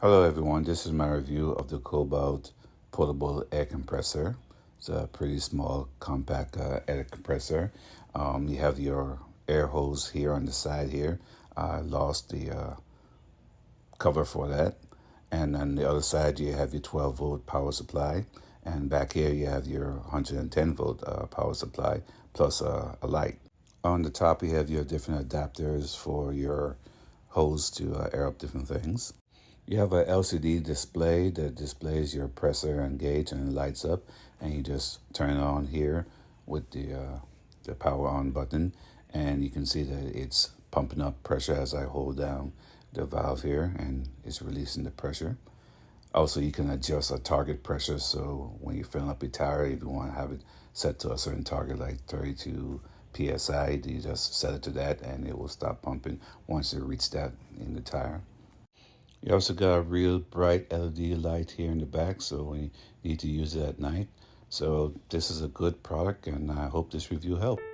Hello everyone, this is my review of the Kobalt portable air compressor. It's a pretty small, compact air compressor. You have your air hose here on the side here. I lost the cover for that. And on the other side you have your 12 volt power supply. And back here you have your 110 volt power supply plus a light. On the top you have your different adapters for your hose to air up different things. You have a LCD display that displays your pressure and gauge and it lights up, and you just turn it on here with the power on button, and you can see that it's pumping up pressure as I hold down the valve here, and it's releasing the pressure. Also, you can adjust a target pressure, so when you're filling up your tire, if you want to have it set to a certain target like 32 psi, you just set it to that, and it will stop pumping once you reach that in the tire. You also got a real bright LED light here in the back, so when you need to use it at night. So this is a good product, and I hope this review helped.